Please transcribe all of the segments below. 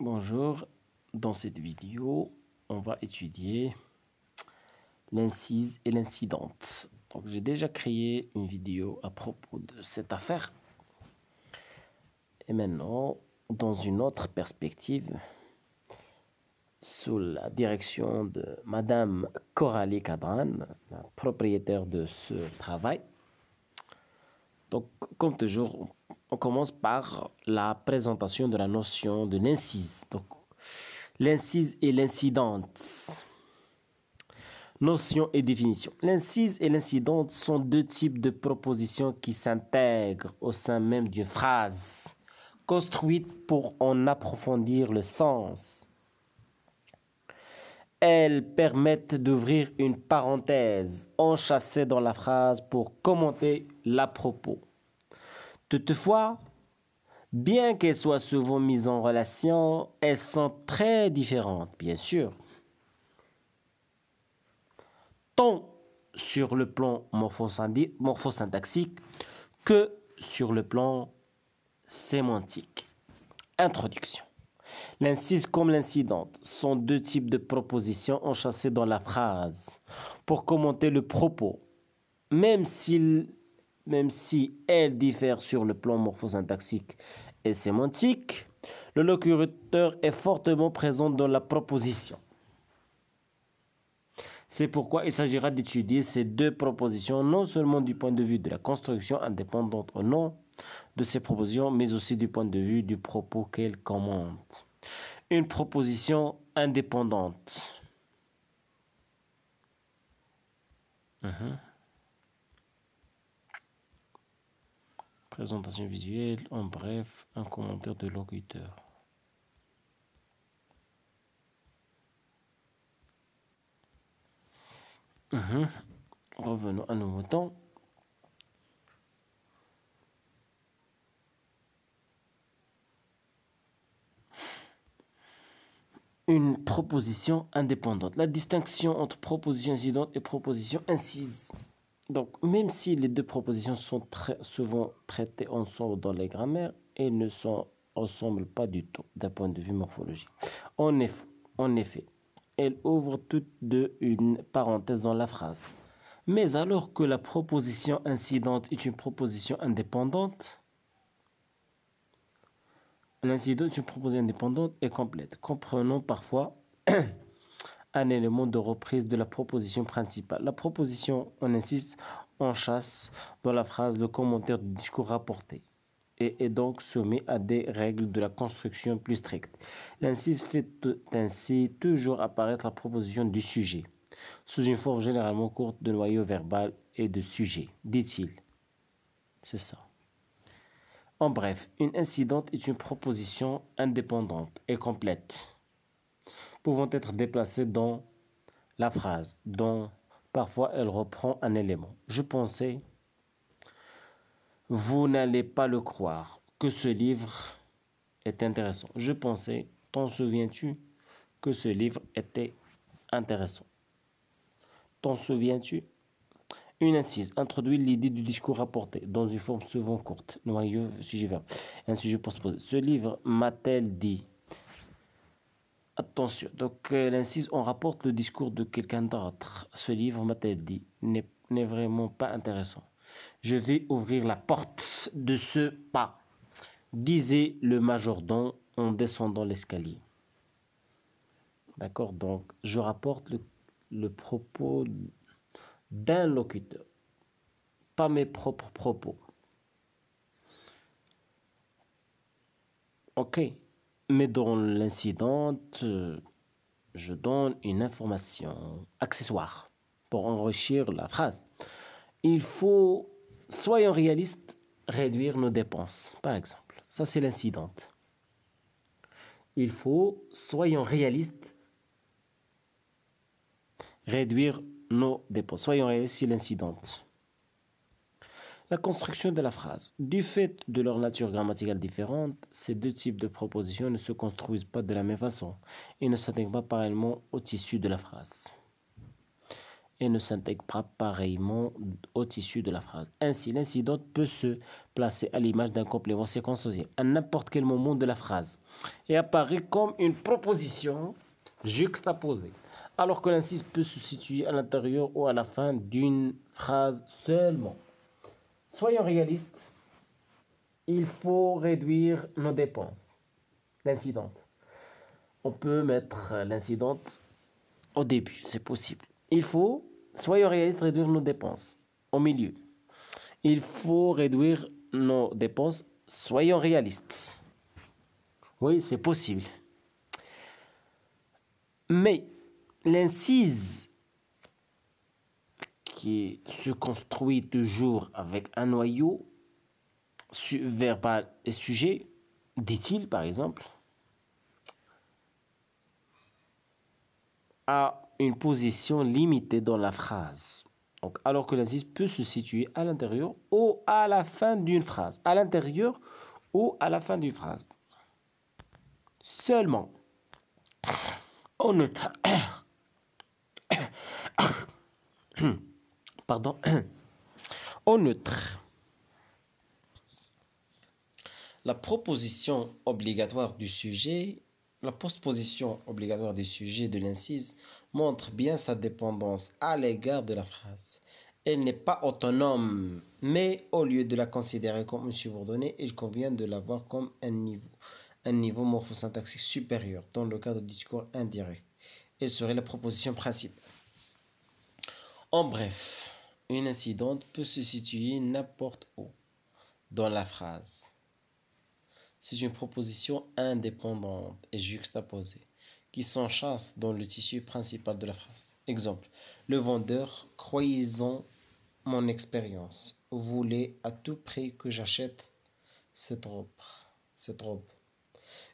Bonjour, dans cette vidéo, on va étudier l'incise et l'incidente. Donc, j'ai déjà créé une vidéo à propos de cette affaire. Et maintenant, dans une autre perspective, sous la direction de Madame Coralie Cadran, la propriétaire de ce travail. Donc, comme toujours, on commence par la présentation de la notion de l'incise. Donc, l'incise et l'incidente. Notion et définition. L'incise et l'incidente sont deux types de propositions qui s'intègrent au sein même d'une phrase, construite pour en approfondir le sens. Elles permettent d'ouvrir une parenthèse enchâssée dans la phrase pour commenter l'à propos. Toutefois, bien qu'elles soient souvent mises en relation, elles sont très différentes, bien sûr. Tant sur le plan morphosyntaxique que sur le plan sémantique. Introduction. L'incise comme l'incidente sont deux types de propositions enchâssées dans la phrase pour commenter le propos, même si elles diffèrent sur le plan morphosyntaxique et sémantique. Le locuteur est fortement présent dans la proposition. C'est pourquoi il s'agira d'étudier ces deux propositions, non seulement du point de vue de la construction indépendante ou non de ces propositions, mais aussi du point de vue du propos qu'elles commentent. Une proposition indépendante. Présentation visuelle, en bref, un commentaire de locuteur. Revenons à nos moutons. Une proposition indépendante. La distinction entre proposition incidente et proposition incise. Donc, même si les deux propositions sont très souvent traitées ensemble dans les grammaires, elles ne se ressemblent pas du tout d'un point de vue morphologique. En effet, elles ouvrent toutes deux une parenthèse dans la phrase. Mais alors que la proposition incidente est une proposition indépendante, l'incident est une proposition indépendante et complète, comprenant parfois un élément de reprise de la proposition principale. La proposition, on insiste, enchâsse dans la phrase le commentaire du discours rapporté et est donc soumis à des règles de la construction plus strictes. L'incise fait ainsi toujours apparaître la proposition du sujet, sous une forme généralement courte de noyau verbal et de sujet, dit-il. C'est ça. En bref, une incidente est une proposition indépendante et complète, pouvant être déplacée dans la phrase, dont parfois elle reprend un élément. Je pensais, vous n'allez pas le croire, que ce livre est intéressant. Je pensais, t'en souviens-tu, que ce livre était intéressant. T'en souviens-tu? Une incise introduit l'idée du discours rapporté dans une forme souvent courte, noyau, sujet, verbe, un sujet postposé. Ce livre m'a-t-elle dit? Attention, donc l'incise, on rapporte le discours de quelqu'un d'autre. Ce livre m'a-t-elle dit n'est vraiment pas intéressant. Je vais ouvrir la porte de ce pas, disait le majordome en descendant l'escalier. D'accord, donc je rapporte le propos d'un locuteur, pas mes propres propos. Ok, mais dans l'incidente, je donne une information accessoire pour enrichir la phrase. Il faut, soyons réalistes, réduire nos dépenses, par exemple. Ça, c'est l'incidente. Il faut, soyons réalistes, réduire nos dépenses. Soyons réalistes, c'est l'incidente. La construction de la phrase. Du fait de leur nature grammaticale différente, ces deux types de propositions ne se construisent pas de la même façon et ne s'intègrent pas parallèlement au tissu de la phrase. et ne s'intègre pas pareillement au tissu de la phrase. Ainsi, l'incident peut se placer à l'image d'un complément circonstanciel à n'importe quel moment de la phrase et apparaît comme une proposition juxtaposée, alors que l'incise peut se situer à l'intérieur ou à la fin d'une phrase seulement. Soyons réalistes, il faut réduire nos dépenses. L'incidente. On peut mettre l'incidente au début, c'est possible. Il faut, soyons réalistes, réduire nos dépenses au milieu. Il faut réduire nos dépenses, soyons réalistes. Oui, c'est possible. Mais l'incise qui se construit toujours avec un noyau verbal et sujet, dit-il par exemple, a une position limitée dans la phrase. Donc, alors que l'incise peut se situer à l'intérieur ou à la fin d'une phrase. À l'intérieur ou à la fin d'une phrase. Seulement, on note, pardon, au neutre, la proposition obligatoire du sujet, la postposition obligatoire du sujet de l'incise montre bien sa dépendance à l'égard de la phrase. Elle n'est pas autonome, mais au lieu de la considérer comme une subordonnée, il convient de la voir comme un niveau morphosyntaxique supérieur dans le cadre du discours indirect. Elle serait la proposition principale. En bref, une incidente peut se situer n'importe où dans la phrase. C'est une proposition indépendante et juxtaposée qui s'enchâsse dans le tissu principal de la phrase. Exemple, le vendeur, croyez-en mon expérience, voulait à tout prix que j'achète cette robe.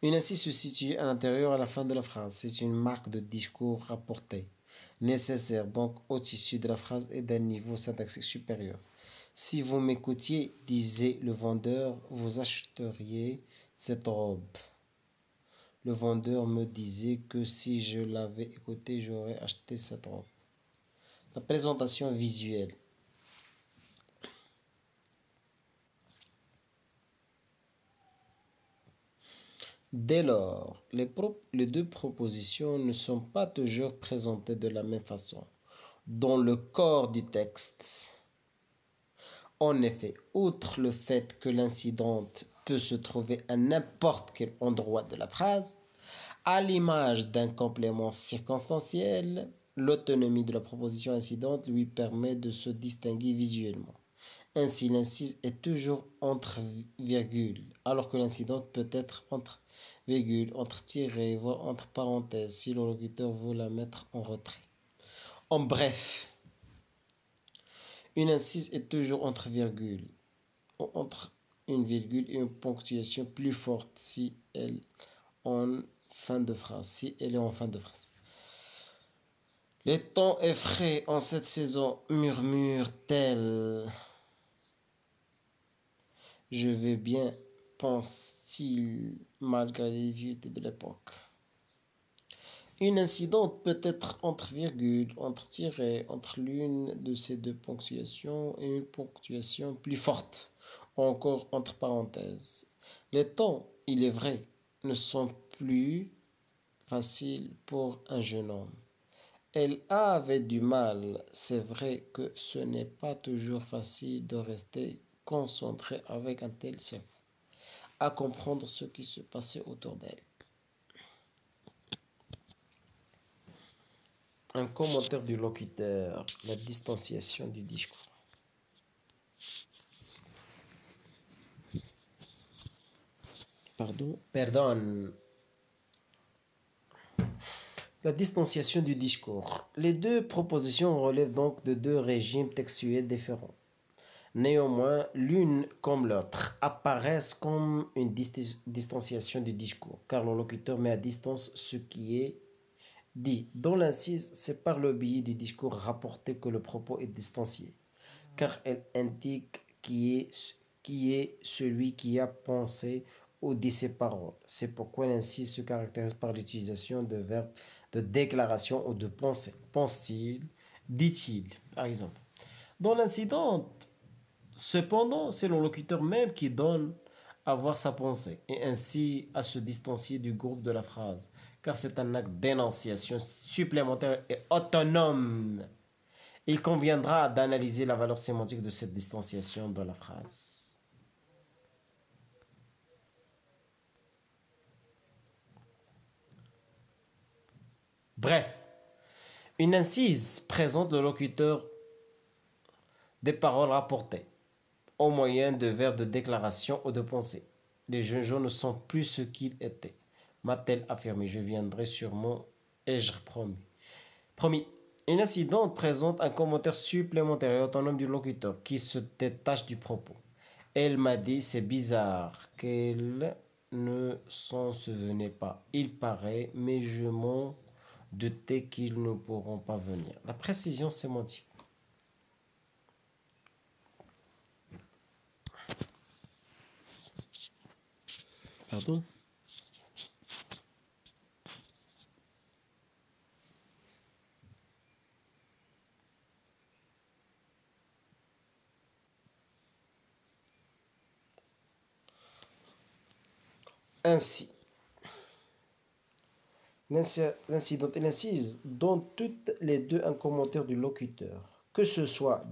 Une incise se situe à l'intérieur à la fin de la phrase. C'est une marque de discours rapporté, nécessaire donc au tissu de la phrase et d'un niveau syntaxique supérieur. Si vous m'écoutiez, disait le vendeur, vous achèteriez cette robe. Le vendeur me disait que si je l'avais écouté, j'aurais acheté cette robe. La présentation visuelle. Dès lors, les deux propositions ne sont pas toujours présentées de la même façon dans le corps du texte. En effet, outre le fait que l'incidente peut se trouver à n'importe quel endroit de la phrase, à l'image d'un complément circonstanciel, l'autonomie de la proposition incidente lui permet de se distinguer visuellement. Ainsi, l'incise est toujours entre virgules, alors que l'incidente peut être entre virgules, entre tirets, voire entre parenthèses, si le locuteur veut la mettre en retrait. En bref, une incise est toujours entre virgules, ou entre une virgule et une ponctuation plus forte si elle en fin de phrase, Les temps est frais en cette saison, murmure-t-elle. Je vais bien, pense-t-il, malgré les vieuxtés de l'époque. Une incidente peut être entre virgules, entre tirets, entre l'une de ces deux ponctuations et une ponctuation plus forte, ou encore entre parenthèses. Les temps, il est vrai, ne sont plus faciles pour un jeune homme. Elle avait du mal, c'est vrai que ce n'est pas toujours facile de rester concentré avec un tel cerveau, à comprendre ce qui se passait autour d'elle. Un commentaire du locuteur, la distanciation du discours. Pardon. La distanciation du discours. Les deux propositions relèvent donc de deux régimes textuels différents. Néanmoins, l'une comme l'autre apparaissent comme une distanciation du discours, car le locuteur met à distance ce qui est dit. Dans l'incise, c'est par le biais du discours rapporté que le propos est distancié, car elle indique qui est celui qui a pensé ou dit ces paroles. C'est pourquoi l'incise se caractérise par l'utilisation de verbes de déclaration ou de pensée. Pense-t-il, dit-il, par exemple. Dans l'incident, cependant, c'est le locuteur même qui donne à voir sa pensée et ainsi à se distancier du groupe de la phrase, car c'est un acte d'énonciation supplémentaire et autonome. Il conviendra d'analyser la valeur sémantique de cette distanciation dans la phrase. Bref, une incise présente le locuteur des paroles rapportées au moyen de vers de déclaration ou de pensée. Les jeunes gens ne sont plus ce qu'ils étaient. M'a-t-elle affirmé, je viendrai sûrement, ai-je promis. Promis. Une incidente présente un commentaire supplémentaire et autonome du locuteur qui se détache du propos. Elle m'a dit, c'est bizarre qu'elle ne s'en souvenait pas. Il paraît, mais je m'en doutais qu'ils ne pourront pas venir. La précision sémantique. Pardon? Ainsi, l'incident et l'incise donnent toutes les deux un commentaire du locuteur, que ce soit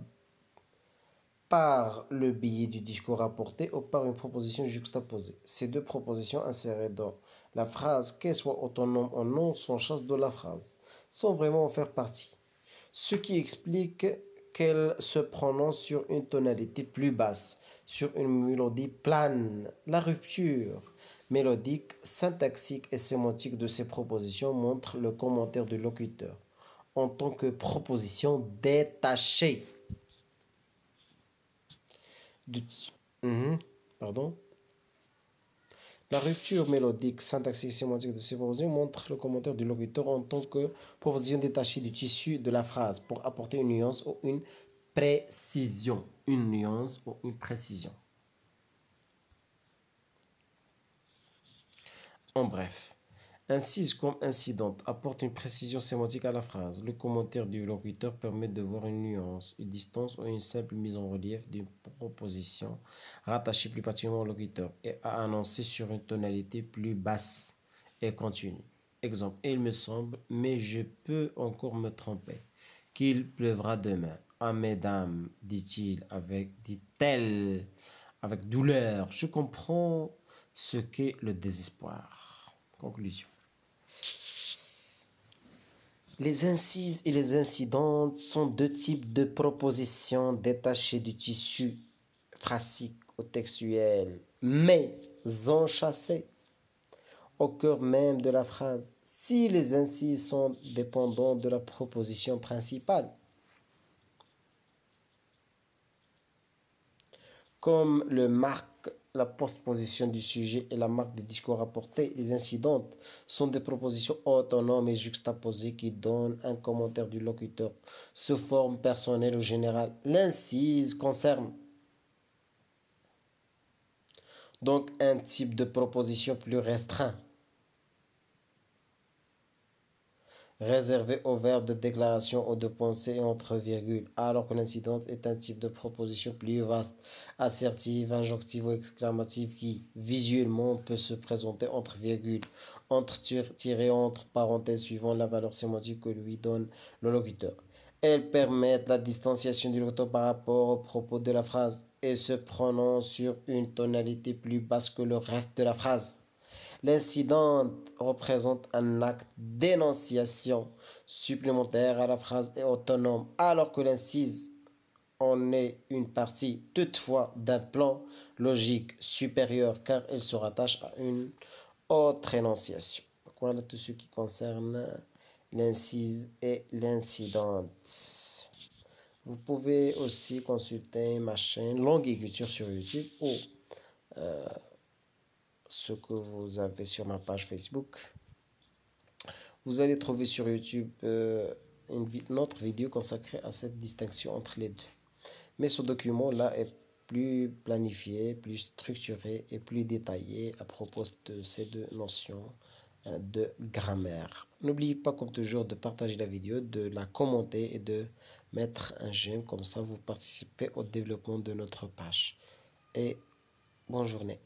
par le biais du discours rapporté ou par une proposition juxtaposée. Ces deux propositions insérées dans la phrase, qu'elles soient autonomes ou non, sont chasse de la phrase, sans vraiment en faire partie. Ce qui explique qu'elle se prononce sur une tonalité plus basse, sur une mélodie plane. La rupture mélodique, syntaxique et sémantique de ces propositions montre le commentaire du locuteur en tant que proposition détachée. Du- Mhm. Pardon. La rupture mélodique, syntaxique et sémantique de ces propositions montre le commentaire du locuteur en tant que proposition détachée du tissu de la phrase pour apporter une nuance ou une précision. Une nuance ou une précision. En bref, incise comme incidente apporte une précision sémantique à la phrase. Le commentaire du locuteur permet de voir une nuance, une distance ou une simple mise en relief d'une proposition rattachée plus particulièrement au locuteur et à annoncer sur une tonalité plus basse et continue. Exemple, il me semble, mais je peux encore me tromper, qu'il pleuvra demain. Ah, mesdames, dit-elle avec douleur, je comprends ce qu'est le désespoir. Conclusion. Les incises et les incidentes sont deux types de propositions détachées du tissu phrasique ou textuel, mais enchâssées au cœur même de la phrase. Si les incises sont dépendants de la proposition principale, comme le marque la postposition du sujet et la marque du discours rapporté, les incidentes sont des propositions autonomes et juxtaposées qui donnent un commentaire du locuteur sous forme personnelle ou générale. L'incise concerne donc un type de proposition plus restreint, réservé aux verbes de déclaration ou de pensée entre virgules, alors que l'incidente est un type de proposition plus vaste, assertive, injonctive ou exclamative qui, visuellement, peut se présenter entre virgules, entre tirées entre parenthèses suivant la valeur sémantique que lui donne le locuteur. Elles permettent la distanciation du locuteur par rapport au propos de la phrase et se prononcent sur une tonalité plus basse que le reste de la phrase. L'incident représente un acte d'énonciation supplémentaire à la phrase et autonome, alors que l'incise en est une partie, toutefois, d'un plan logique supérieur, car elle se rattache à une autre énonciation. Voilà tout ce qui concerne l'incise et l'incidente. Vous pouvez aussi consulter ma chaîne Longue Écriture sur YouTube ou ce que vous avez sur ma page Facebook. Vous allez trouver sur YouTube une autre vidéo consacrée à cette distinction entre les deux. Mais ce document-là est plus planifié, plus structuré et plus détaillé à propos de ces deux notions de grammaire. N'oubliez pas comme toujours de partager la vidéo, de la commenter et de mettre un j'aime, comme ça vous participez au développement de notre page. Et bonne journée.